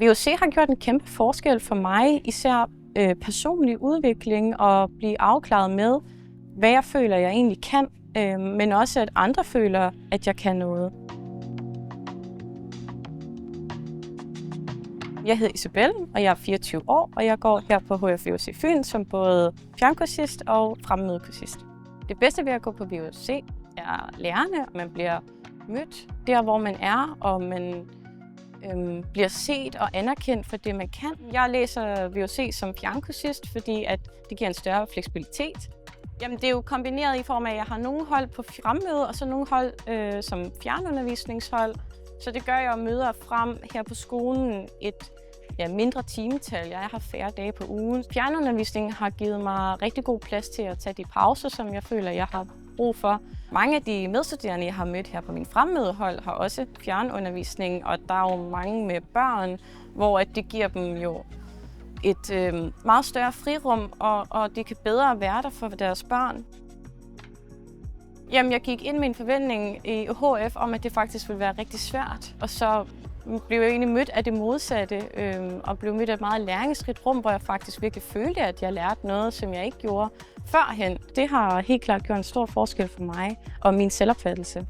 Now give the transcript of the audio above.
VUC har gjort en kæmpe forskel for mig, især personlig udvikling og blive afklaret med, hvad jeg føler, jeg egentlig kan, men også at andre føler, at jeg kan noget. Jeg hedder Isabelle, og jeg er 24 år, og jeg går her på HF VUC Fyn som både fjernkursist og fremmødekursist. Det bedste ved at gå på VUC er lærerne, og man bliver mødt der, hvor man er, og man bliver set og anerkendt for det, man kan. Jeg læser VUC som fjernkursist, fordi at det giver en større fleksibilitet. Jamen, det er jo kombineret i form af, at jeg har nogle hold på fremmøde, og så nogle hold som fjernundervisningshold. Så det gør, at jeg møder frem her på skolen et mindre timetal. Jeg har færre dage på ugen. Fjernundervisningen har givet mig rigtig god plads til at tage de pauser, som jeg føler, jeg har brug for. Mange af de medstuderende, jeg har mødt her på min fremmødehold, har også fjernundervisning, og der er jo mange med børn, hvor det giver dem jo et meget større frirum, og de kan bedre være der for deres børn. Jamen, jeg gik ind med en forventning i HF om, at det faktisk ville være rigtig svært, og så blev jeg egentlig mødt af det modsatte, og blev mødt af et meget læringsrigt rum, hvor jeg faktisk virkelig følte, at jeg lærte noget, som jeg ikke gjorde førhen. Det har helt klart gjort en stor forskel for mig og min selvopfattelse.